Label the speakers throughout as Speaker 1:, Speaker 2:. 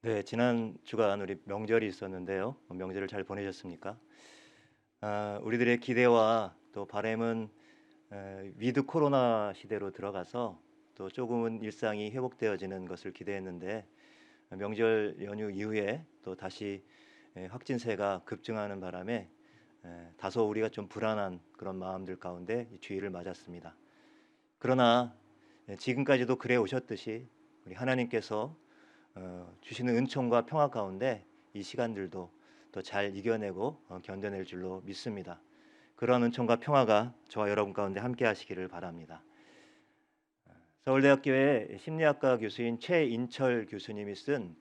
Speaker 1: 네, 지난 주간 우리 명절이 있었는데요. 명절을 잘 보내셨습니까? 우리들의 기대와 또 바람은 위드 코로나 시대로 들어가서 또 조금은 일상이 회복되어지는 것을 기대했는데 명절 연휴 이후에 또 다시 확진세가 급증하는 바람에 다소 우리가 좀 불안한 그런 마음들 가운데 이 주의를 맞았습니다. 그러나 지금까지도 그래 오셨듯이 우리 하나님께서 주시는 은총과 평화 가운데 이 시간들도 더 잘 이겨내고 견뎌낼 줄로 믿습니다. 그런 은총과 평화가 저와 여러분 가운데 함께 하시기를 바랍니다. 서울대학교의 심리학과 교수인 최인철 교수님이 쓴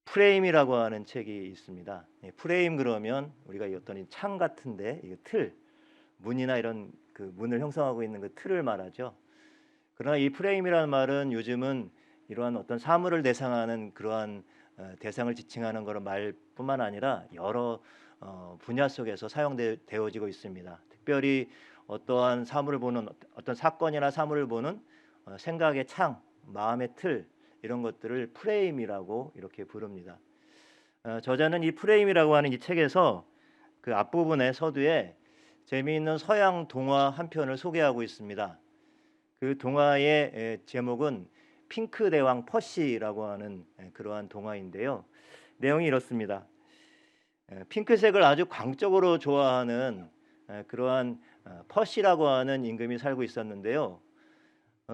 Speaker 1: 프레임이라고 하는 책이 있습니다. 프레임 그러면 우리가 어떤 이 창 같은데 이 틀, 문이나 이런 그 문을 형성하고 있는 그 틀을 말하죠. 그러나 이 프레임이라는 말은 요즘은 이러한 어떤 사물을 대상하는 그러한 대상을 지칭하는 그런 말뿐만 아니라 여러 분야 속에서 사용되어지고 있습니다. 특별히 어떠한 사물을 보는 어떤 사건이나 사물을 보는 생각의 창, 마음의 틀 이런 것들을 프레임이라고 이렇게 부릅니다. 저자는 이 프레임이라고 하는 이 책에서 그 앞부분의 서두에 재미있는 서양 동화 한 편을 소개하고 있습니다. 그 동화의 제목은 핑크 대왕 퍼시라고 하는 그러한 동화인데요. 내용이 이렇습니다. 핑크색을 아주 광적으로 좋아하는 그러한 퍼시라고 하는 임금이 살고 있었는데요.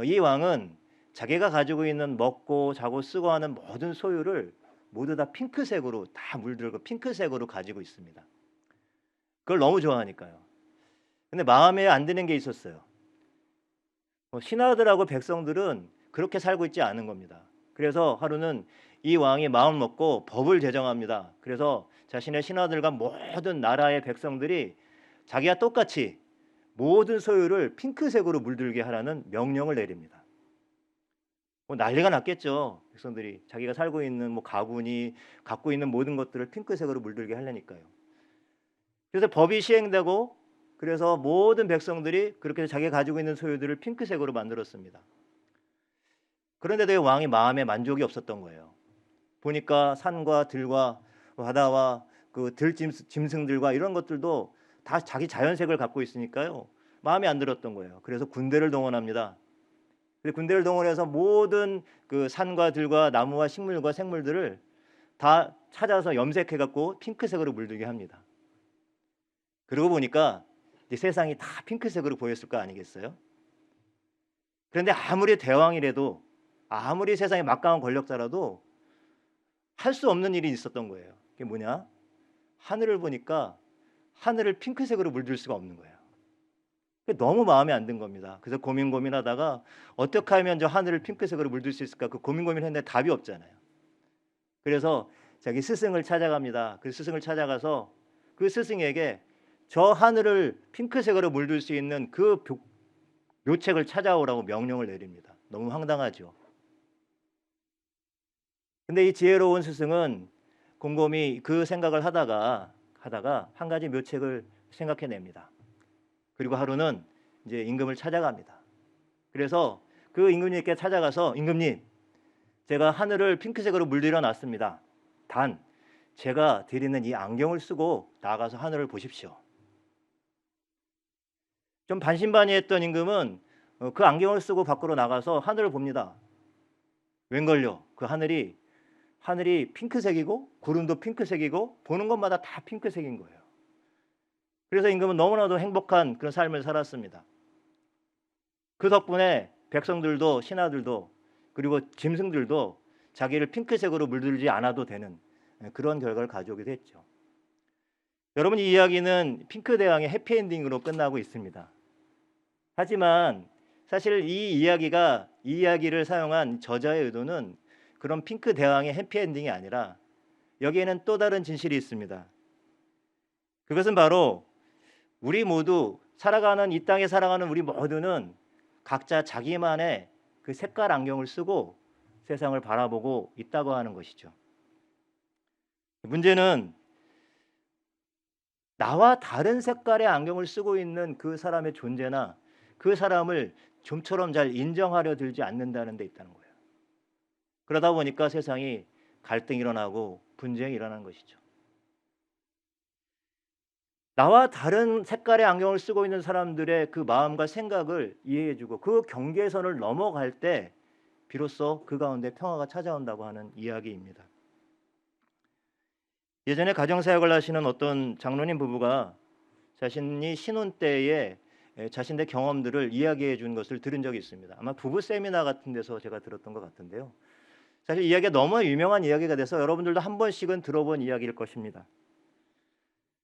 Speaker 1: 이 왕은 자기가 가지고 있는 먹고 자고 쓰고 하는 모든 소유를 모두 다 핑크색으로 다 물들고 핑크색으로 가지고 있습니다. 그걸 너무 좋아하니까요. 근데 마음에 안 드는 게 있었어요. 신하들하고 백성들은 그렇게 살고 있지 않은 겁니다. 그래서 하루는 이 왕이 마음 먹고 법을 제정합니다. 그래서 자신의 신하들과 모든 나라의 백성들이 자기와 똑같이 모든 소유를 핑크색으로 물들게 하라는 명령을 내립니다. 난리가 났겠죠. 백성들이 자기가 살고 있는 가구니 갖고 있는 모든 것들을 핑크색으로 물들게 하려니까요. 그래서 법이 시행되고 그래서 모든 백성들이 그렇게 자기가 가지고 있는 소유들을 핑크색으로 만들었습니다. 그런데도 왕이 마음에 만족이 없었던 거예요. 보니까 산과 들과 바다와 그 짐승들과 이런 것들도 다 자기 자연색을 갖고 있으니까요. 마음에 안 들었던 거예요. 그래서 군대를 동원합니다. 군대를 동원해서 모든 그 산과 들과 나무와 식물과 생물들을 다 찾아서 염색해 갖고 핑크색으로 물들게 합니다. 그러고 보니까 이제 세상이 다 핑크색으로 보였을 거 아니겠어요? 그런데 아무리 대왕이라도 아무리 세상에 막강한 권력자라도 할 수 없는 일이 있었던 거예요. 그게 뭐냐? 하늘을 보니까 하늘을 핑크색으로 물들 수가 없는 거예요. 너무 마음에 안 든 겁니다. 그래서 고민하다가 어떻게 하면 저 하늘을 핑크색으로 물들 수 있을까? 그 고민했는데 답이 없잖아요. 그래서 자기 스승을 찾아갑니다. 그 스승을 찾아가서 그 스승에게 저 하늘을 핑크색으로 물들 수 있는 그 묘책을 찾아오라고 명령을 내립니다. 너무 황당하죠. 근데 이 지혜로운 스승은 곰곰이 그 생각을 하다가 한 가지 묘책을 생각해냅니다. 그리고 하루는 이제 임금을 찾아갑니다. 그래서 그 임금님께 찾아가서 임금님, 제가 하늘을 핑크색으로 물들여 놨습니다. 단 제가 드리는 이 안경을 쓰고 나가서 하늘을 보십시오. 좀 반신반의했던 임금은 그 안경을 쓰고 밖으로 나가서 하늘을 봅니다. 웬걸요? 그 하늘이 핑크색이고 구름도 핑크색이고 보는 것마다 다 핑크색인 거예요. 그래서 임금은 너무나도 행복한 그런 삶을 살았습니다. 그 덕분에 백성들도 신하들도 그리고 짐승들도 자기를 핑크색으로 물들지 않아도 되는 그런 결과를 가져오게 됐죠. 여러분, 이 이야기는 핑크 대왕의 해피엔딩으로 끝나고 있습니다. 하지만 사실 이 이야기를 사용한 저자의 의도는 그런 핑크 대왕의 해피엔딩이 아니라 여기에는 또 다른 진실이 있습니다. 그것은 바로 우리 모두 이 땅에 살아가는 우리 모두는 각자 자기만의 그 색깔 안경을 쓰고 세상을 바라보고 있다고 하는 것이죠. 문제는 나와 다른 색깔의 안경을 쓰고 있는 그 사람의 존재나 그 사람을 좀처럼 잘 인정하려 들지 않는다는 데 있다는 거예요. 그러다 보니까 세상이 갈등이 일어나고 분쟁이 일어나는 것이죠. 나와 다른 색깔의 안경을 쓰고 있는 사람들의 그 마음과 생각을 이해해주고 그 경계선을 넘어갈 때 비로소 그 가운데 평화가 찾아온다고 하는 이야기입니다. 예전에 가정사역을 하시는 어떤 장로님 부부가 자신이 신혼 때에 자신의 경험들을 이야기해 준 것을 들은 적이 있습니다. 아마 부부 세미나 같은 데서 제가 들었던 것 같은데요. 사실 이야기가 너무 유명한 이야기가 돼서 여러분들도 한 번씩은 들어본 이야기일 것입니다.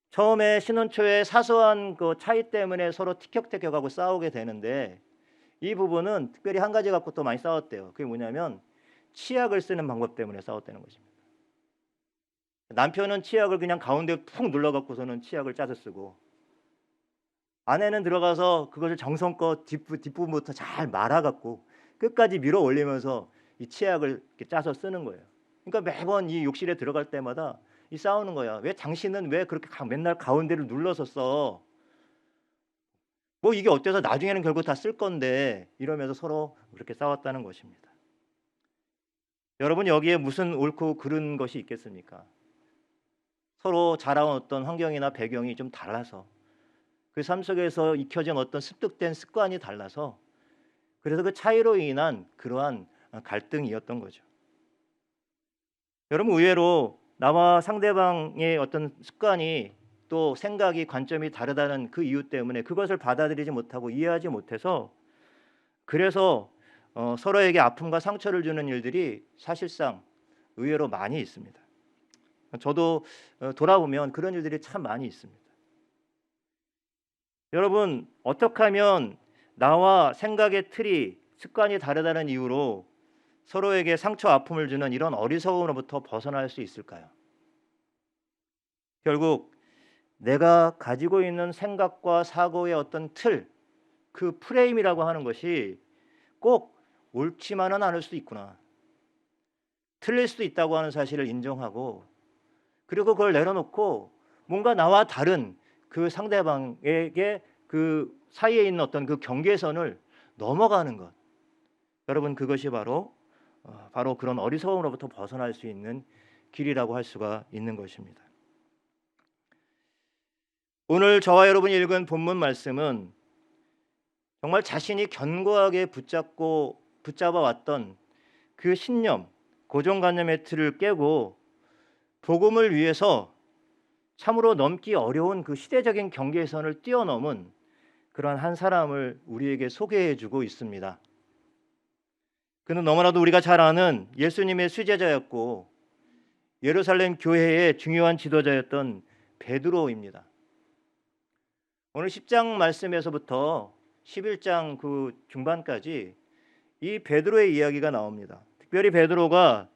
Speaker 1: 처음에 신혼 초에 사소한 그 차이 때문에 서로 티격태격하고 싸우게 되는데 이 부부는 특별히 한 가지 갖고 또 많이 싸웠대요. 그게 뭐냐면 치약을 쓰는 방법 때문에 싸웠다는 것입니다. 남편은 치약을 그냥 가운데 푹 눌러 갖고서는 치약을 짜서 쓰고 아내는 들어가서 그것을 정성껏 뒷부분부터 잘 말아 갖고 끝까지 밀어 올리면서 이 치약을 이렇게 짜서 쓰는 거예요. 그러니까 매번 이 욕실에 들어갈 때마다 이 싸우는 거야. 왜 당신은 왜 그렇게 맨날 가운데를 눌러서 써? 뭐 이게 어때서 나중에는 결국 다 쓸 건데 이러면서 서로 그렇게 싸웠다는 것입니다. 여러분 여기에 무슨 옳고 그른 것이 있겠습니까? 서로 자라온 어떤 환경이나 배경이 좀 달라서 그 삶 속에서 익혀진 어떤 습득된 습관이 달라서 그래서 그 차이로 인한 그러한 갈등이었던 거죠. 여러분 의외로 나와 상대방의 어떤 습관이 또 생각이 관점이 다르다는 그 이유 때문에 그것을 받아들이지 못하고 이해하지 못해서 그래서 서로에게 아픔과 상처를 주는 일들이 사실상 의외로 많이 있습니다. 저도 돌아보면 그런 일들이 참 많이 있습니다. 여러분 어떻게 하면 나와 생각의 틀이 습관이 다르다는 이유로 서로에게 상처 아픔을 주는 이런 어리석음으로부터 벗어날 수 있을까요? 결국 내가 가지고 있는 생각과 사고의 어떤 틀, 그 프레임이라고 하는 것이 꼭 옳지만은 않을 수도 있구나. 틀릴 수도 있다고 하는 사실을 인정하고 그리고 그걸 내려놓고 뭔가 나와 다른 그 상대방에게 그 사이에 있는 어떤 그 경계선을 넘어가는 것. 여러분 그것이 바로 그런 어리석음으로부터 벗어날 수 있는 길이라고 할 수가 있는 것입니다. 오늘 저와 여러분이 읽은 본문 말씀은 정말 자신이 견고하게 붙잡아 왔던 그 신념, 고정관념의 틀을 깨고 복음을 위해서 참으로 넘기 어려운 그 시대적인 경계선을 뛰어넘은 그러한 한 사람을 우리에게 소개해 주고 있습니다. 그는 너무나도 우리가 잘 아는 예수님의 수제자였고 예루살렘 교회의 중요한 지도자였던 베드로입니다. 오늘 10장 말씀에서부터 11장 그 중반까지 이 베드로의 이야기가 나옵니다. 특별히 베드로가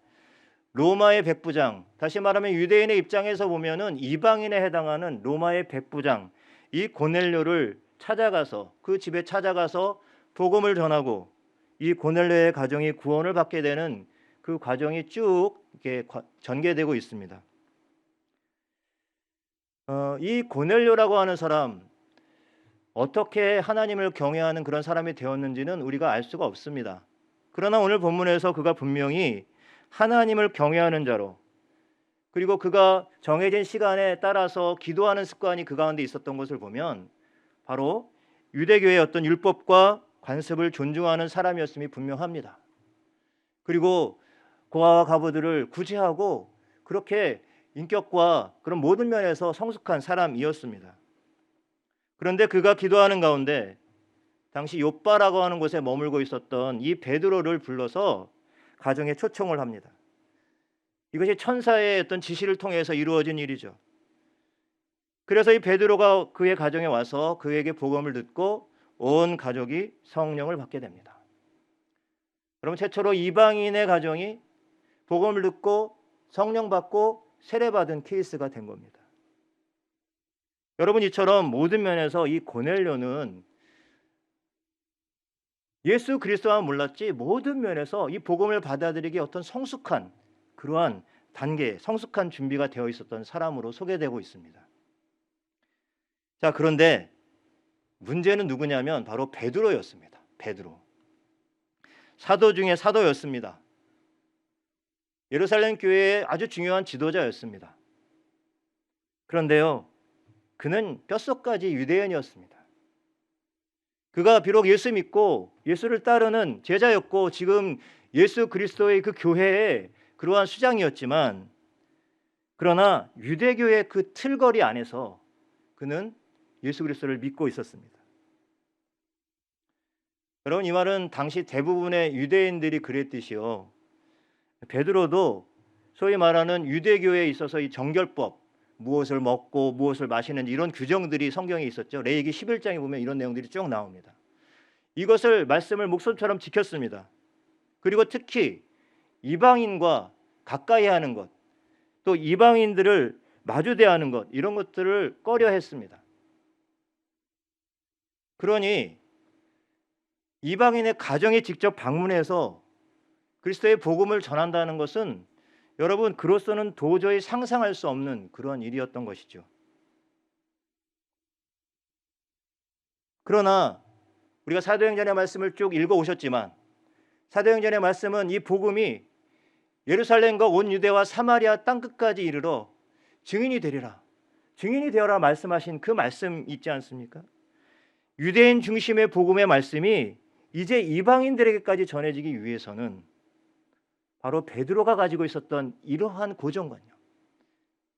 Speaker 1: 로마의 백부장, 다시 말하면 유대인의 입장에서 보면은 이방인에 해당하는 로마의 백부장 이 고넬료를 찾아가서 그 집에 찾아가서 복음을 전하고 이 고넬료의 가정이 구원을 받게 되는 그 과정이 쭉 이렇게 전개되고 있습니다. 이 고넬료라고 하는 사람 어떻게 하나님을 경외하는 그런 사람이 되었는지는 우리가 알 수가 없습니다. 그러나 오늘 본문에서 그가 분명히 하나님을 경외하는 자로 그리고 그가 정해진 시간에 따라서 기도하는 습관이 그 가운데 있었던 것을 보면 바로 유대교의 어떤 율법과 관습을 존중하는 사람이었음이 분명합니다. 그리고 고아와 과부들을 구제하고 그렇게 인격과 그런 모든 면에서 성숙한 사람이었습니다. 그런데 그가 기도하는 가운데 당시 욥바라고 하는 곳에 머물고 있었던 이 베드로를 불러서 가정에 초청을 합니다. 이것이 천사의 어떤 지시를 통해서 이루어진 일이죠. 그래서 이 베드로가 그의 가정에 와서 그에게 복음을 듣고 온 가족이 성령을 받게 됩니다. 여러분 최초로 이방인의 가정이 복음을 듣고 성령 받고 세례받은 케이스가 된 겁니다. 여러분 이처럼 모든 면에서 이 고넬료는 예수 그리스도만 몰랐지 모든 면에서 이 복음을 받아들이기 어떤 성숙한 그러한 단계, 성숙한 준비가 되어 있었던 사람으로 소개되고 있습니다. 자, 그런데 문제는 누구냐면 바로 베드로였습니다. 베드로. 사도 중에 사도였습니다. 예루살렘 교회의 아주 중요한 지도자였습니다. 그런데요, 그는 뼛속까지 유대인이었습니다. 그가 비록 예수 믿고 예수를 따르는 제자였고 지금 예수 그리스도의 그 교회의 그러한 수장이었지만, 그러나 유대교의 그 틀거리 안에서 그는 예수 그리스도를 믿고 있었습니다. 여러분, 이 말은 당시 대부분의 유대인들이 그랬듯이요, 베드로도 소위 말하는 유대교에 있어서 이 정결법, 무엇을 먹고 무엇을 마시는 이런 규정들이 성경에 있었죠. 레위기 11장에 보면 이런 내용들이 쭉 나옵니다. 이것을 말씀을 목숨처럼 지켰습니다. 그리고 특히 이방인과 가까이 하는 것, 또 이방인들을 마주 대하는 것, 이런 것들을 꺼려 했습니다. 그러니 이방인의 가정에 직접 방문해서 그리스도의 복음을 전한다는 것은 여러분, 그로서는 도저히 상상할 수 없는 그런 일이었던 것이죠. 그러나 우리가 사도행전의 말씀을 쭉 읽어오셨지만, 사도행전의 말씀은 이 복음이 예루살렘과 온 유대와 사마리아 땅끝까지 이르러 증인이 되리라, 증인이 되어라 말씀하신 그 말씀 있지 않습니까? 유대인 중심의 복음의 말씀이 이제 이방인들에게까지 전해지기 위해서는 바로 베드로가 가지고 있었던 이러한 고정관념,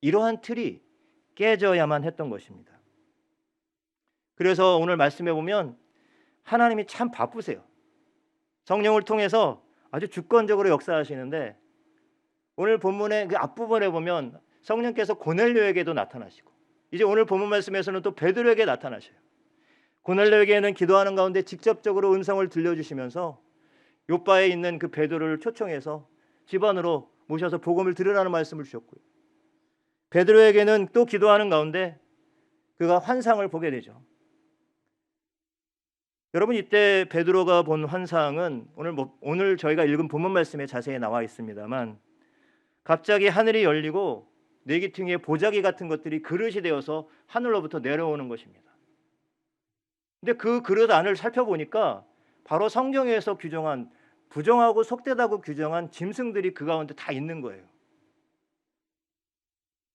Speaker 1: 이러한 틀이 깨져야만 했던 것입니다. 그래서 오늘 말씀해 보면 하나님이 참 바쁘세요. 성령을 통해서 아주 주권적으로 역사하시는데, 오늘 본문의 그 앞부분에 보면 성령께서 고넬료에게도 나타나시고, 이제 오늘 본문 말씀에서는 또 베드로에게 나타나셔요. 고넬료에게는 기도하는 가운데 직접적으로 음성을 들려주시면서 요바에 있는 그 베드로를 초청해서 집안으로 모셔서 복음을 들으라는 말씀을 주셨고요. 베드로에게는 또 기도하는 가운데 그가 환상을 보게 되죠. 여러분, 이때 베드로가 본 환상은 오늘 저희가 읽은 본문 말씀에 자세히 나와 있습니다만, 갑자기 하늘이 열리고 네 귀퉁이의 보자기 같은 것들이 그릇이 되어서 하늘로부터 내려오는 것입니다. 근데 그 그릇 안을 살펴보니까 바로 성경에서 규정한 부정하고 속되다고 규정한 짐승들이 그 가운데 다 있는 거예요.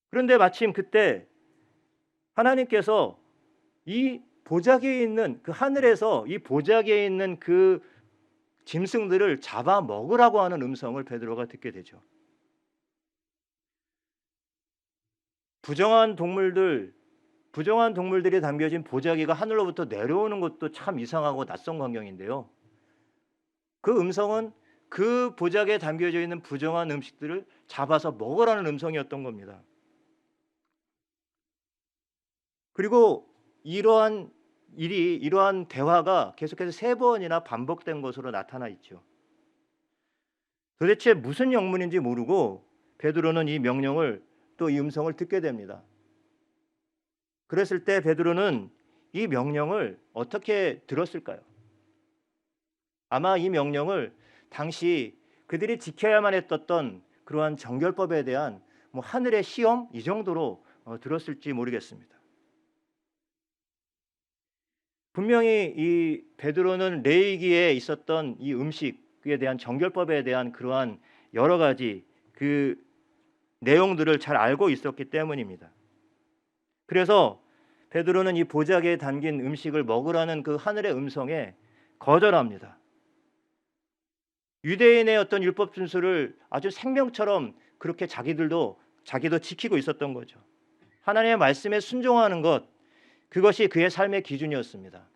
Speaker 1: 그런데 마침 그때 하나님께서 이 보자기에 있는 그 하늘에서 이 보자기에 있는 그 짐승들을 잡아 먹으라고 하는 음성을 베드로가 듣게 되죠. 부정한 동물들이 담겨진 보자기가 하늘로부터 내려오는 것도 참 이상하고 낯선 광경인데요, 그 음성은 그 보자기에 담겨져 있는 부정한 음식들을 잡아서 먹으라는 음성이었던 겁니다. 그리고 이러한 대화가 계속해서 3번이나 반복된 것으로 나타나 있죠. 도대체 무슨 영문인지 모르고 베드로는 이 명령을, 또 이 음성을 듣게 됩니다. 그랬을 때 베드로는 이 명령을 어떻게 들었을까요? 아마 이 명령을 당시 그들이 지켜야만 했던 그러한 정결법에 대한 하늘의 시험, 이 정도로 들었을지 모르겠습니다. 분명히 이 베드로는 레위기에 있었던 이 음식에 대한 정결법에 대한 그러한 여러 가지 그 내용들을 잘 알고 있었기 때문입니다. 그래서 베드로는 이 보자기에 담긴 음식을 먹으라는 그 하늘의 음성에 거절합니다. 유대인의 어떤 율법 준수를 아주 생명처럼 그렇게 자기도 지키고 있었던 거죠. 하나님의 말씀에 순종하는 것, 그것이 그의 삶의 기준이었습니다.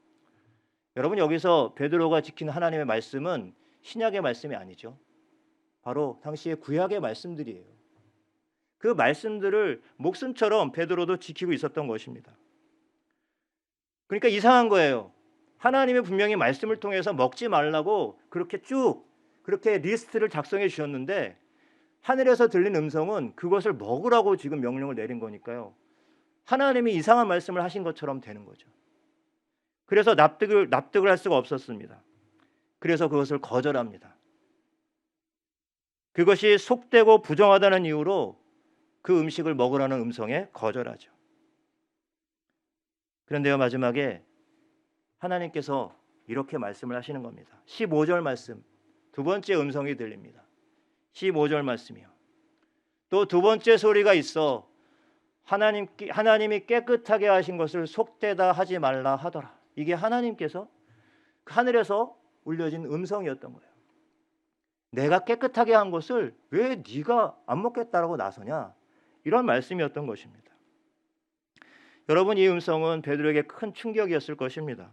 Speaker 1: 여러분, 여기서 베드로가 지킨 하나님의 말씀은 신약의 말씀이 아니죠. 바로 당시의 구약의 말씀들이에요. 그 말씀들을 목숨처럼 베드로도 지키고 있었던 것입니다. 그러니까 이상한 거예요. 하나님의 분명히 말씀을 통해서 먹지 말라고 그렇게 리스트를 작성해 주셨는데, 하늘에서 들린 음성은 그것을 먹으라고 지금 명령을 내린 거니까요, 하나님이 이상한 말씀을 하신 것처럼 되는 거죠. 그래서 납득을 할 수가 없었습니다. 그래서 그것을 거절합니다. 그것이 속되고 부정하다는 이유로 그 음식을 먹으라는 음성에 거절하죠. 그런데요, 마지막에 하나님께서 이렇게 말씀을 하시는 겁니다. 15절 말씀, 두 번째 음성이 들립니다. 15절 말씀이요. 또 두 번째 소리가 있어. 하나님이 깨끗하게 하신 것을 속되다 하지 말라 하더라. 이게 하나님께서 하늘에서 울려진 음성이었던 거예요. 내가 깨끗하게 한 것을 왜 네가 안 먹겠다라고 나서냐? 이런 말씀이었던 것입니다. 여러분, 이 음성은 베드로에게 큰 충격이었을 것입니다.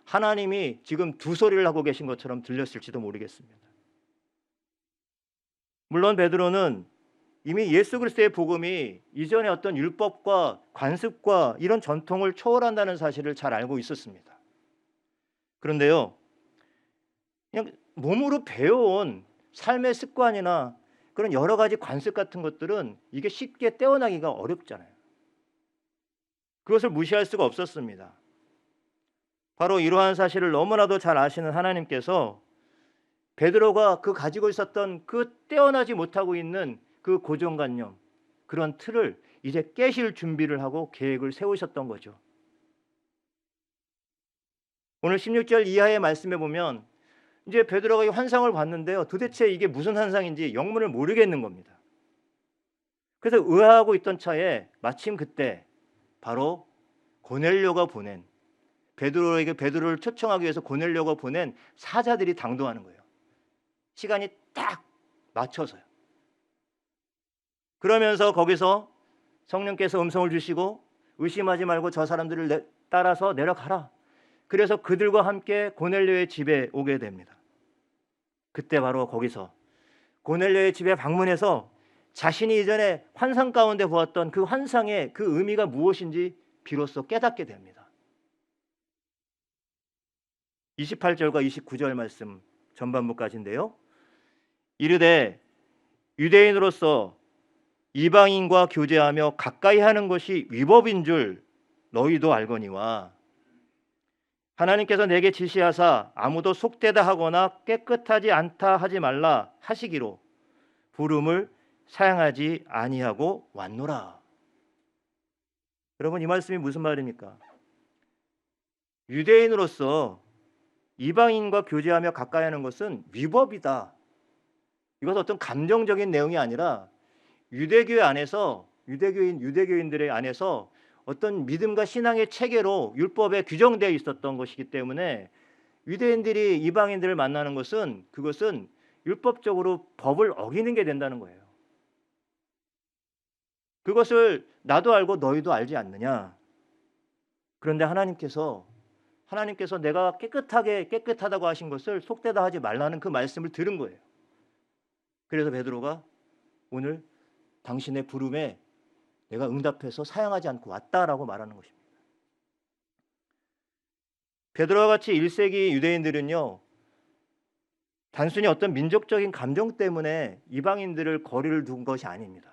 Speaker 1: 하나님이 지금 두 소리를 하고 계신 것처럼 들렸을지도 모르겠습니다. 물론 베드로는 이미 예수 그리스도의 복음이 이전의 어떤 율법과 관습과 이런 전통을 초월한다는 사실을 잘 알고 있었습니다. 그런데요, 그냥 몸으로 배워온 삶의 습관이나 그런 여러 가지 관습 같은 것들은 이게 쉽게 떼어나기가 어렵잖아요. 그것을 무시할 수가 없었습니다. 바로 이러한 사실을 너무나도 잘 아시는 하나님께서 베드로가 가지고 있었던 떼어나지 못하고 있는 고정관념, 그런 틀을 이제 깨실 준비를 하고 계획을 세우셨던 거죠. 오늘 16절 이하의 말씀에 보면 이제 베드로가 이 환상을 봤는데요, 도대체 이게 무슨 환상인지 영문을 모르겠는 겁니다. 그래서 의아하고 있던 차에 마침 그때 바로 고넬료가 보낸, 베드로를 초청하기 위해서 고넬료가 보낸 사자들이 당도하는 거예요. 시간이 딱 맞춰서요. 그러면서 거기서 성령께서 음성을 주시고 의심하지 말고 저 사람들을 따라서 내려가라. 그래서 그들과 함께 고넬료의 집에 오게 됩니다. 그때 바로 거기서 고넬료의 집에 방문해서 자신이 이전에 환상 가운데 보았던 그 환상의 그 의미가 무엇인지 비로소 깨닫게 됩니다. 28절과 29절 말씀 전반부까지인데요. 이르되 유대인으로서 이방인과 교제하며 가까이 하는 것이 위법인 줄 너희도 알거니와 하나님께서 내게 지시하사 아무도 속되다 하거나 깨끗하지 않다 하지 말라 하시기로 부름을 사양하지 아니하고 왔노라. 여러분, 이 말씀이 무슨 말입니까? 유대인으로서 이방인과 교제하며 가까이 하는 것은 위법이다. 이것은 어떤 감정적인 내용이 아니라 유대교회 안에서 유대교인들의 안에서 어떤 믿음과 신앙의 체계로 율법에 규정되어 있었던 것이기 때문에 유대인들이 이방인들을 만나는 것은 그것은 율법적으로 법을 어기는 게 된다는 거예요. 그것을 나도 알고 너희도 알지 않느냐? 그런데 하나님께서 내가 깨끗하다고 하신 것을 속되다 하지 말라는 그 말씀을 들은 거예요. 그래서 베드로가 오늘 당신의 부름에 내가 응답해서 사양하지 않고 왔다라고 말하는 것입니다. 베드로와 같이 1세기 유대인들은요, 단순히 어떤 민족적인 감정 때문에 이방인들을 거리를 둔 것이 아닙니다.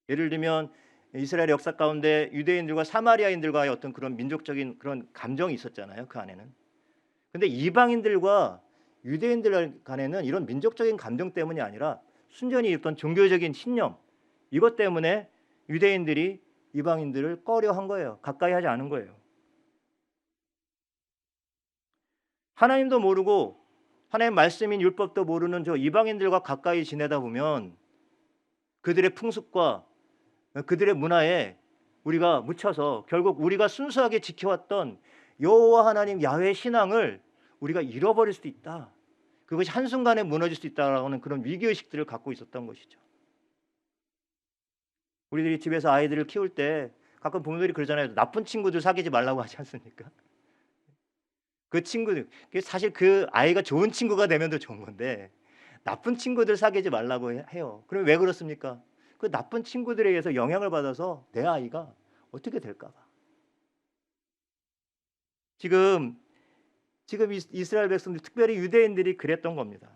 Speaker 1: 예를 들면 이스라엘 역사 가운데 유대인들과 사마리아인들과의 어떤 그런 민족적인 그런 감정이 있었잖아요, 그 안에는. 근데 이방인들과 유대인들 간에는 이런 민족적인 감정 때문이 아니라 순전히 어떤 종교적인 신념, 이것 때문에 유대인들이 이방인들을 꺼려한 거예요. 가까이 하지 않은 거예요. 하나님도 모르고 하나님 말씀인 율법도 모르는 저 이방인들과 가까이 지내다 보면 그들의 풍습과 그들의 문화에 우리가 묻혀서 결국 우리가 순수하게 지켜왔던 여호와 하나님 야훼 신앙을 우리가 잃어버릴 수도 있다. 그것이 한순간에 무너질 수 있다라는 그런 위기의식들을 갖고 있었던 것이죠. 우리들이 집에서 아이들을 키울 때 가끔 부모들이 그러잖아요. 나쁜 친구들 사귀지 말라고 하지 않습니까? 그 친구들, 사실 그 아이가 좋은 친구가 되면 더 좋은 건데 나쁜 친구들 사귀지 말라고 해요. 그럼 왜 그렇습니까? 그 나쁜 친구들에 의해서 영향을 받아서 내 아이가 어떻게 될까 봐. 지금 이스라엘 백성들, 특별히 유대인들이 그랬던 겁니다.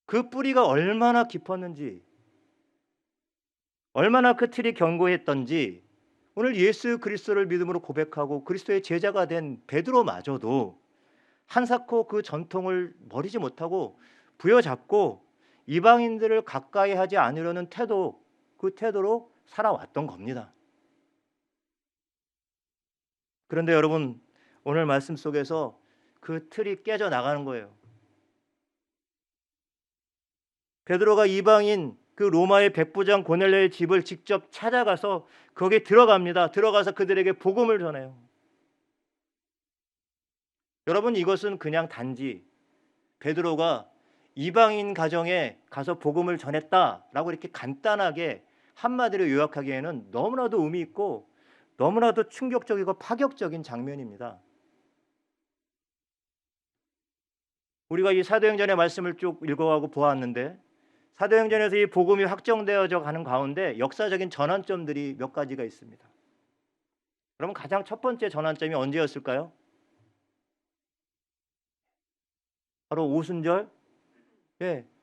Speaker 1: 그 뿌리가 얼마나 깊었는지, 얼마나 그 틀이 견고했던지 오늘 예수 그리스도를 믿음으로 고백하고 그리스도의 제자가 된 베드로마저도 한사코 그 전통을 버리지 못하고 부여잡고 이방인들을 가까이 하지 않으려는 그 태도로 살아왔던 겁니다. 그런데 여러분, 오늘 말씀 속에서 그 틀이 깨져 나가는 거예요. 베드로가 이방인 그 로마의 백부장 고넬료의 집을 직접 찾아가서 거기에 들어갑니다. 들어가서 그들에게 복음을 전해요. 여러분, 이것은 그냥 단지 베드로가 이방인 가정에 가서 복음을 전했다라고 이렇게 간단하게 한마디로 요약하기에는 너무나도 의미 있고 너무나도 충격적이고 파격적인 장면입니다. 우리가 이 사도행전의 말씀을 쭉 읽어가고 보았는데 사도행전에서 이 복음이 확정되어져 가는 가운데 역사적인 전환점들이 몇 가지가 있습니다. 그러면 가장 첫 번째 전환점이 언제였을까요? 바로 오순절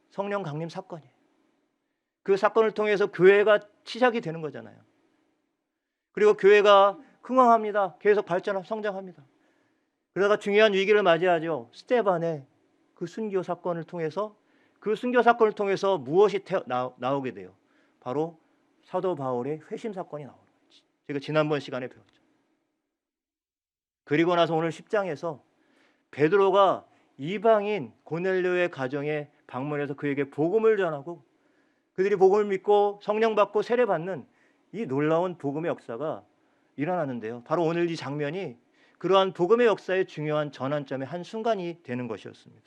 Speaker 1: 성령 강림 사건이에요. 그 사건을 통해서 교회가 시작이 되는 거잖아요. 그리고 교회가 흥황합니다. 계속 발전하고 성장합니다. 그러다가 중요한 위기를 맞이하죠. 스데반의 그 순교 사건을 통해서 무엇이 나오게 돼요? 바로 사도 바울의 회심 사건이 나오는 거지. 제가 지난번 시간에 배웠죠. 그리고 나서 오늘 10장에서 베드로가 이방인 고넬료의 가정에 방문해서 그에게 복음을 전하고 그들이 복음을 믿고 성령 받고 세례 받는 이 놀라운 복음의 역사가 일어나는데요. 바로 오늘 이 장면이 그러한 복음의 역사의 중요한 전환점의 한 순간이 되는 것이었습니다.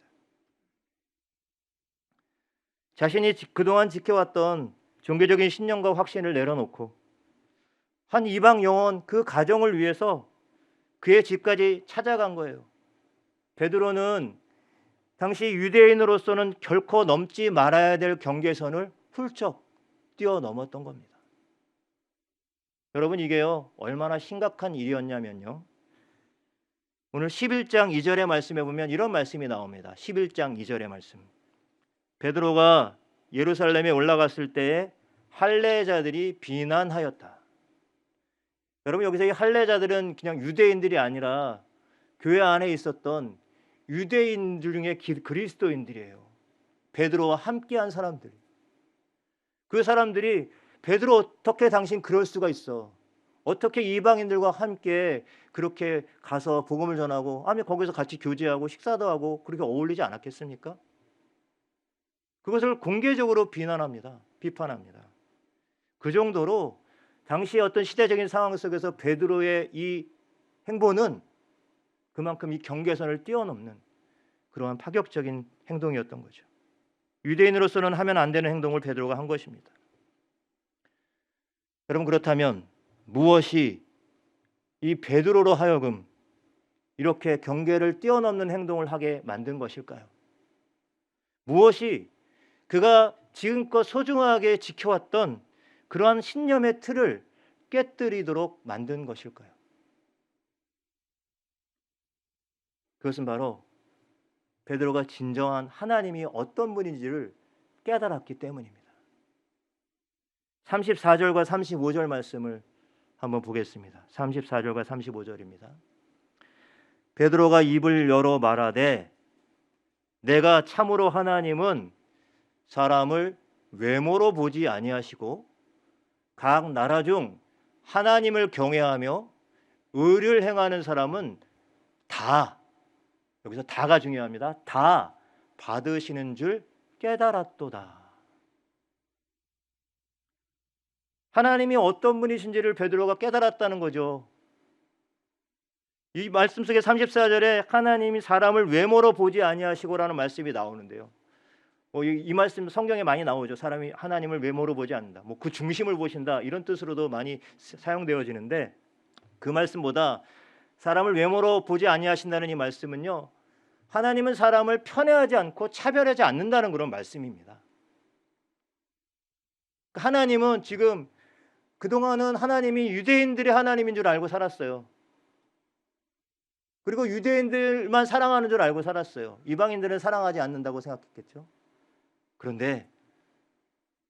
Speaker 1: 자신이 그동안 지켜왔던 종교적인 신념과 확신을 내려놓고 한 이방 영혼 그 가정을 위해서 그의 집까지 찾아간 거예요. 베드로는 당시 유대인으로서는 결코 넘지 말아야 될 경계선을 훌쩍 뛰어넘었던 겁니다. 여러분, 이게요 얼마나 심각한 일이었냐면요, 오늘 11장 2절의 말씀에 보면 이런 말씀이 나옵니다. 11장 2절의 말씀. 베드로가 예루살렘에 올라갔을 때에 할례자들이 비난하였다. 여러분, 여기서 이 할례자들은 그냥 유대인들이 아니라 교회 안에 있었던 유대인들 중에 그리스도인들이에요. 베드로와 함께한 사람들. 그 사람들이 베드로, 어떻게 당신 그럴 수가 있어? 어떻게 이방인들과 함께 그렇게 가서 복음을 전하고 거기서 같이 교제하고 식사도 하고 그렇게 어울리지 않았겠습니까? 그것을 공개적으로 비난합니다. 비판합니다. 그 정도로 당시의 어떤 시대적인 상황 속에서 베드로의 이 행보는 그만큼 이 경계선을 뛰어넘는 그러한 파격적인 행동이었던 거죠. 유대인으로서는 하면 안 되는 행동을 베드로가 한 것입니다. 여러분, 그렇다면 무엇이 이 베드로로 하여금 이렇게 경계를 뛰어넘는 행동을 하게 만든 것일까요? 무엇이 그가 지금껏 소중하게 지켜왔던 그러한 신념의 틀을 깨뜨리도록 만든 것일까요? 그것은 바로 베드로가 진정한 하나님이 어떤 분인지를 깨달았기 때문입니다. 34절과 35절 말씀을 한번 보겠습니다. 34절과 35절입니다. 베드로가 입을 열어 말하되 내가 참으로 하나님은 사람을 외모로 보지 아니하시고 각 나라 중 하나님을 경외하며 의를 행하는 사람은 다, 여기서 다가 중요합니다. 다 받으시는 줄 깨달았도다. 하나님이 어떤 분이신지를 베드로가 깨달았다는 거죠. 이 말씀 속에 34절에 하나님이 사람을 외모로 보지 아니하시고라는 말씀이 나오는데요. 이 말씀 성경에 많이 나오죠. 사람이 하나님을 외모로 보지 않는다. 그 중심을 보신다. 이런 뜻으로도 많이 사용되어지는데 그 말씀보다 사람을 외모로 보지 아니하신다는 이 말씀은요, 하나님은 사람을 편애하지 않고 차별하지 않는다는 그런 말씀입니다. 하나님은 지금 그동안은 하나님이 유대인들의 하나님인 줄 알고 살았어요. 그리고 유대인들만 사랑하는 줄 알고 살았어요. 이방인들은 사랑하지 않는다고 생각했겠죠. 그런데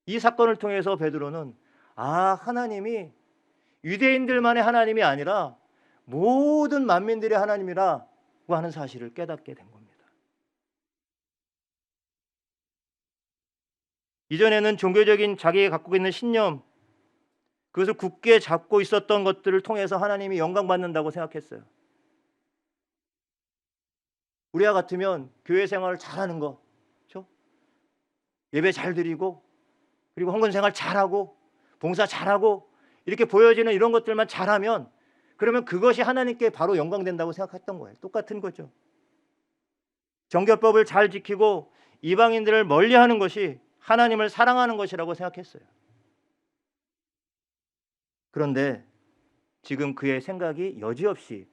Speaker 1: 이 사건을 통해서 베드로는 하나님이 유대인들만의 하나님이 아니라 모든 만민들의 하나님이라고 하는 사실을 깨닫게 된 겁니다. 이전에는 종교적인 자기가 갖고 있는 신념, 그것을 굳게 잡고 있었던 것들을 통해서 하나님이 영광받는다고 생각했어요. 우리와 같으면 교회 생활을 잘하는 거, 그렇죠? 예배 잘 드리고 그리고 헌금 생활 잘하고 봉사 잘하고 이렇게 보여지는 이런 것들만 잘하면 그러면 그것이 하나님께 바로 영광된다고 생각했던 거예요. 똑같은 거죠. 정결법을 잘 지키고 이방인들을 멀리하는 것이 하나님을 사랑하는 것이라고 생각했어요. 그런데 지금 그의 생각이 여지없이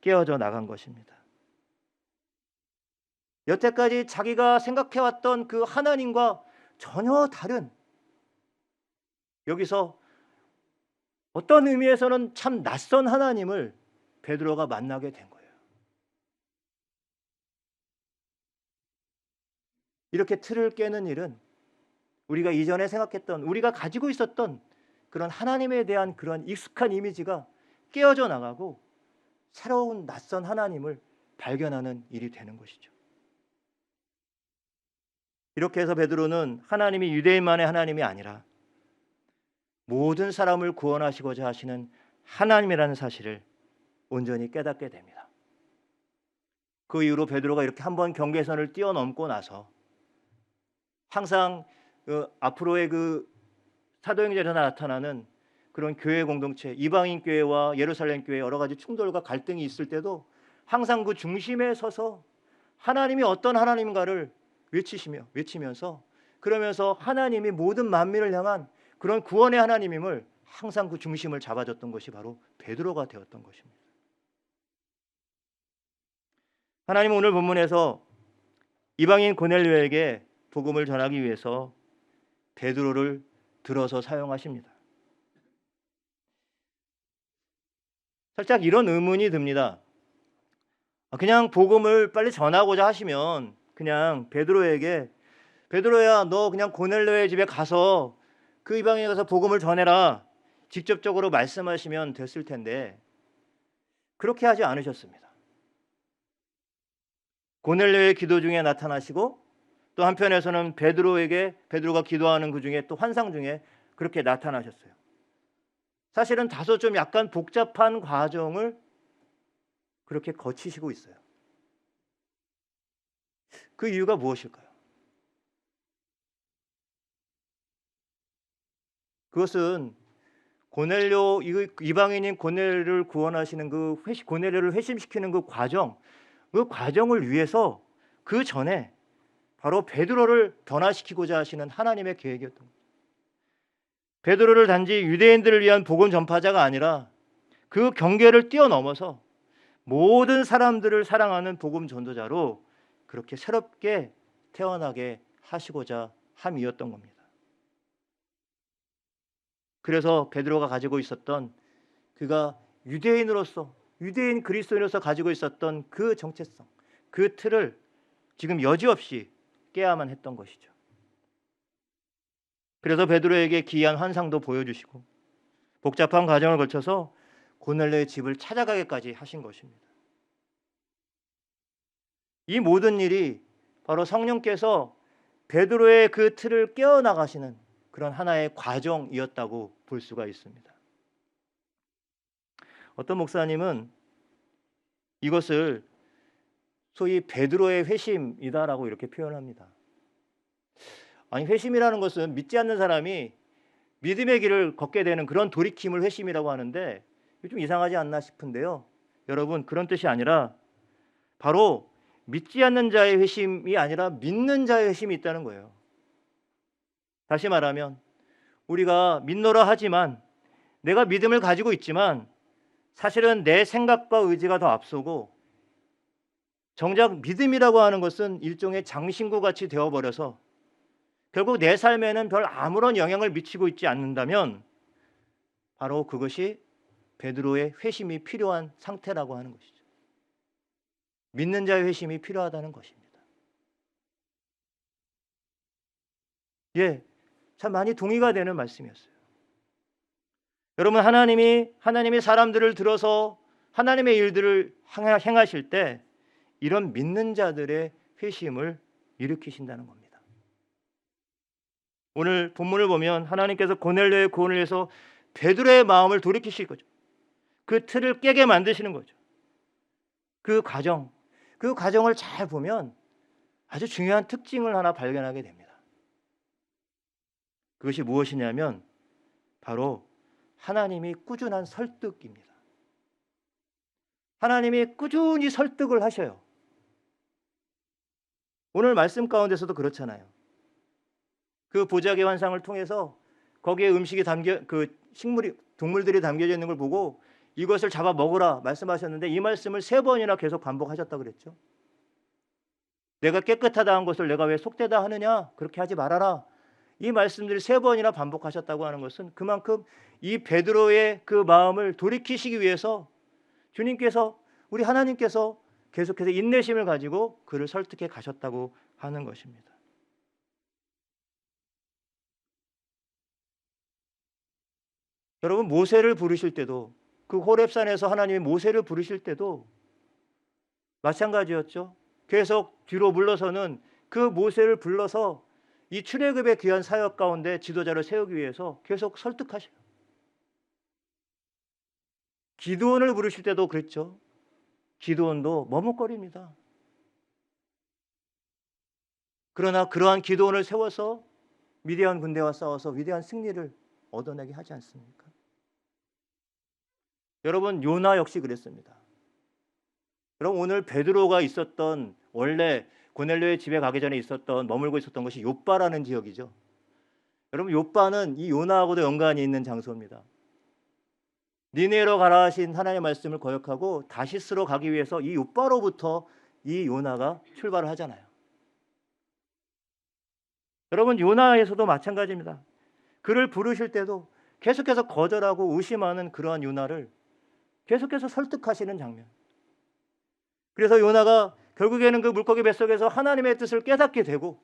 Speaker 1: 깨어져 나간 것입니다. 여태까지 자기가 생각해왔던 그 하나님과 전혀 다른, 여기서 어떤 의미에서는 참 낯선 하나님을 베드로가 만나게 된 거예요. 이렇게 틀을 깨는 일은 우리가 이전에 생각했던, 우리가 가지고 있었던 그런 하나님에 대한 그런 익숙한 이미지가 깨어져 나가고 새로운 낯선 하나님을 발견하는 일이 되는 것이죠. 이렇게 해서 베드로는 하나님이 유대인만의 하나님이 아니라 모든 사람을 구원하시고자 하시는 하나님이라는 사실을 온전히 깨닫게 됩니다. 그 이후로 베드로가 이렇게 한번 경계선을 뛰어넘고 나서 항상 앞으로의 그 사도행전에 나타나는 그런 교회 공동체, 이방인 교회와 예루살렘 교회 여러 가지 충돌과 갈등이 있을 때도 항상 그 중심에 서서 하나님이 어떤 하나님인가를 외치면서 그러면서 하나님이 모든 만민을 향한 그런 구원의 하나님임을 항상 그 중심을 잡아줬던 것이 바로 베드로가 되었던 것입니다. 하나님은 오늘 본문에서 이방인 고넬료에게 복음을 전하기 위해서 베드로를 들어서 사용하십니다. 살짝 이런 의문이 듭니다. 그냥 복음을 빨리 전하고자 하시면 그냥 베드로에게, 베드로야 너 그냥 고넬료의 집에 가서 그 이방인에 가서 복음을 전해라, 직접적으로 말씀하시면 됐을 텐데 그렇게 하지 않으셨습니다. 고넬료의 기도 중에 나타나시고 또 한편에서는 베드로가 기도하는 그 중에 또 환상 중에 그렇게 나타나셨어요. 사실은 다소 좀 약간 복잡한 과정을 그렇게 거치시고 있어요. 그 이유가 무엇일까요? 그것은 고넬료, 이방인인 고넬료를 구원하시는 고넬료를 회심시키는 그 과정을 위해서 그 전에 바로 베드로를 변화시키고자 하시는 하나님의 계획이었던 거예요. 베드로를 단지 유대인들을 위한 복음 전파자가 아니라 그 경계를 뛰어넘어서 모든 사람들을 사랑하는 복음 전도자로 그렇게 새롭게 태어나게 하시고자 함이었던 겁니다. 그래서 베드로가 가지고 있었던, 그가 유대인 그리스도인으로서 가지고 있었던 그 정체성, 그 틀을 지금 여지없이 깨야만 했던 것이죠. 그래서 베드로에게 기이한 환상도 보여주시고 복잡한 과정을 거쳐서 고넬료의 집을 찾아가게까지 하신 것입니다. 이 모든 일이 바로 성령께서 베드로의 그 틀을 깨어나가시는 그런 하나의 과정이었다고 볼 수가 있습니다. 어떤 목사님은 이것을 소위 베드로의 회심이다라고 이렇게 표현합니다. 아니, 회심이라는 것은 믿지 않는 사람이 믿음의 길을 걷게 되는 그런 돌이킴을 회심이라고 하는데 좀 이상하지 않나 싶은데요. 여러분, 그런 뜻이 아니라 바로 믿지 않는 자의 회심이 아니라 믿는 자의 회심이 있다는 거예요. 다시 말하면 우리가 믿노라 하지만, 내가 믿음을 가지고 있지만 사실은 내 생각과 의지가 더 앞서고 정작 믿음이라고 하는 것은 일종의 장신구 같이 되어버려서 결국 내 삶에는 별 아무런 영향을 미치고 있지 않는다면 바로 그것이 베드로의 회심이 필요한 상태라고 하는 것이죠. 믿는 자의 회심이 필요하다는 것입니다. 참 많이 동의가 되는 말씀이었어요. 여러분, 하나님이 사람들을 들어서 하나님의 일들을 행하실 때 이런 믿는 자들의 회심을 일으키신다는 겁니다. 오늘 본문을 보면 하나님께서 고넬료의 구원을 위해서 베드로의 마음을 돌이키실 거죠. 그 틀을 깨게 만드시는 거죠. 그 과정을 잘 보면 아주 중요한 특징을 하나 발견하게 됩니다. 그것이 무엇이냐면 바로 하나님이 꾸준한 설득입니다. 하나님이 꾸준히 설득을 하셔요. 오늘 말씀 가운데서도 그렇잖아요. 그 보자기 환상을 통해서 거기에 음식이 담겨 동물들이 담겨져 있는 걸 보고 이것을 잡아 먹으라 말씀하셨는데 이 말씀을 3번이나 계속 반복하셨다 그랬죠. 내가 깨끗하다 한 것을 내가 왜 속되다 하느냐? 그렇게 하지 말아라. 이 말씀들을 3번이나 반복하셨다고 하는 것은 그만큼 이 베드로의 그 마음을 돌이키시기 위해서 주님께서, 우리 하나님께서 계속해서 인내심을 가지고 그를 설득해 가셨다고 하는 것입니다. 여러분, 모세를 부르실 때도, 그 호렙산에서 하나님이 모세를 부르실 때도 마찬가지였죠. 계속 뒤로 물러서는 그 모세를 불러서 이 출애굽의 귀한 사역 가운데 지도자를 세우기 위해서 계속 설득하셔요. 기드온을 부르실 때도 그랬죠. 기드온도 머뭇거립니다. 그러나 그러한 기드온을 세워서 미디안 군대와 싸워서 위대한 승리를 얻어내게 하지 않습니까? 여러분, 요나 역시 그랬습니다. 여러분, 오늘 베드로가 있었던, 원래 고넬료의 집에 가기 전에 머물고 있었던 것이 욥바라는 지역이죠. 여러분, 욥바는 이 요나하고도 연관이 있는 장소입니다. 니네로 가라 하신 하나님의 말씀을 거역하고 다시스로 가기 위해서 이 욥바로부터 이 요나가 출발을 하잖아요. 여러분, 요나에서도 마찬가지입니다. 그를 부르실 때도 계속해서 거절하고 의심하는 그러한 요나를 계속해서 설득하시는 장면. 그래서 요나가 결국에는 그 물고기 뱃속에서 하나님의 뜻을 깨닫게 되고,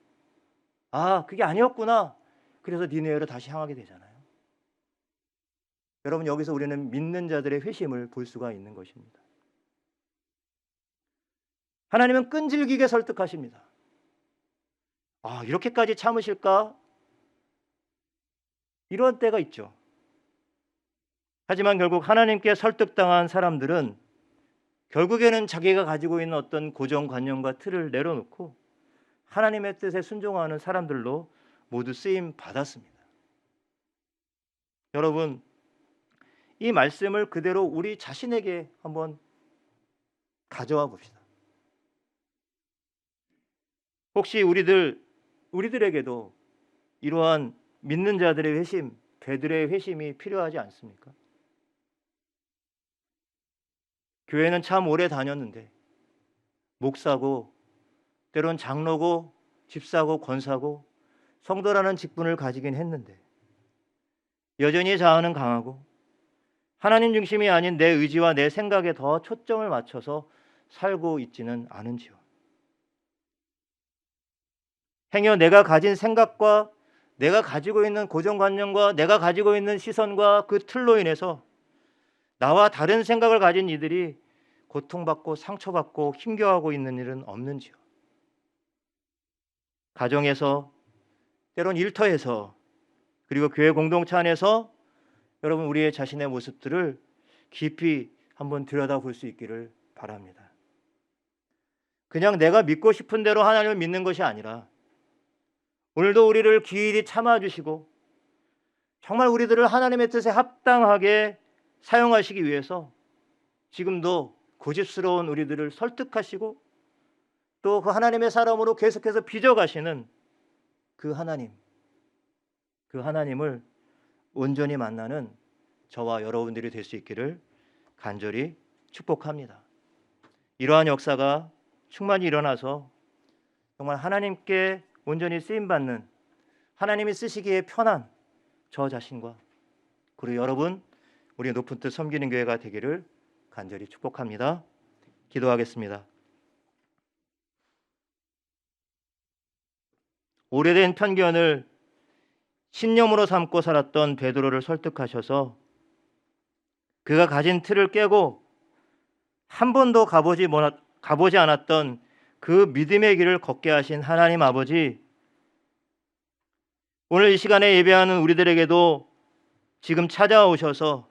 Speaker 1: 아, 그게 아니었구나. 그래서 니네로 다시 향하게 되잖아요. 여러분, 여기서 우리는 믿는 자들의 회심을 볼 수가 있는 것입니다. 하나님은 끈질기게 설득하십니다. 아, 이렇게까지 참으실까? 이런 때가 있죠. 하지만 결국 하나님께 설득당한 사람들은 결국에는 자기가 가지고 있는 어떤 고정관념과 틀을 내려놓고 하나님의 뜻에 순종하는 사람들로 모두 쓰임 받았습니다. 여러분, 이 말씀을 그대로 우리 자신에게 한번 가져와 봅시다. 혹시 우리들에게도 이러한 믿는 자들의 회심, 베드로의 회심이 필요하지 않습니까? 교회는 참 오래 다녔는데 목사고, 때론 장로고, 집사고, 권사고, 성도라는 직분을 가지긴 했는데 여전히 자아는 강하고 하나님 중심이 아닌 내 의지와 내 생각에 더 초점을 맞춰서 살고 있지는 않은지요. 행여 내가 가진 생각과 내가 가지고 있는 고정관념과 내가 가지고 있는 시선과 그 틀로 인해서 나와 다른 생각을 가진 이들이 고통받고 상처받고 힘겨워하고 있는 일은 없는지요. 가정에서, 때론 일터에서, 그리고 교회 공동체 안에서 여러분, 우리의 자신의 모습들을 깊이 한번 들여다볼 수 있기를 바랍니다. 그냥 내가 믿고 싶은 대로 하나님을 믿는 것이 아니라 오늘도 우리를 기일히 참아주시고 정말 우리들을 하나님의 뜻에 합당하게 사용하시기 위해서 지금도 고집스러운 우리들을 설득하시고 또 그 하나님의 사람으로 계속해서 빚어가시는 그 하나님을 온전히 만나는 저와 여러분들이 될 수 있기를 간절히 축복합니다. 이러한 역사가 충만히 일어나서 정말 하나님께 온전히 쓰임받는, 하나님이 쓰시기에 편한 저 자신과 그리고 여러분, 우리의 높은 뜻 섬기는 교회가 되기를 간절히 축복합니다. 기도하겠습니다. 오래된 편견을 신념으로 삼고 살았던 베드로를 설득하셔서 그가 가진 틀을 깨고 한 번도 가보지 않았던 그 믿음의 길을 걷게 하신 하나님 아버지, 오늘 이 시간에 예배하는 우리들에게도 지금 찾아오셔서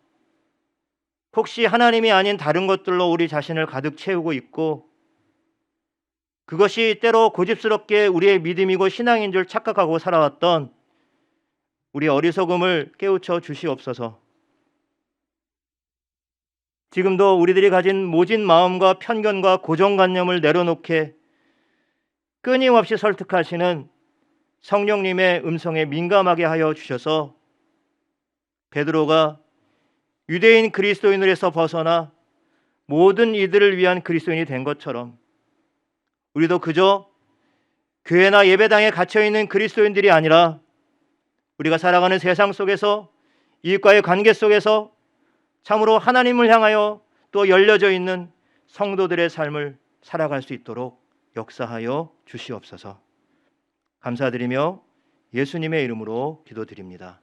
Speaker 1: 혹시 하나님이 아닌 다른 것들로 우리 자신을 가득 채우고 있고 그것이 때로 고집스럽게 우리의 믿음이고 신앙인 줄 착각하고 살아왔던 우리 어리석음을 깨우쳐 주시옵소서. 지금도 우리들이 가진 모진 마음과 편견과 고정관념을 내려놓게 끊임없이 설득하시는 성령님의 음성에 민감하게 하여 주셔서 베드로가 유대인 그리스도인으로서 벗어나 모든 이들을 위한 그리스도인이 된 것처럼 우리도 그저 교회나 예배당에 갇혀있는 그리스도인들이 아니라 우리가 살아가는 세상 속에서 이웃과의 관계 속에서 참으로 하나님을 향하여 또 열려져 있는 성도들의 삶을 살아갈 수 있도록 역사하여 주시옵소서. 감사드리며 예수님의 이름으로 기도드립니다.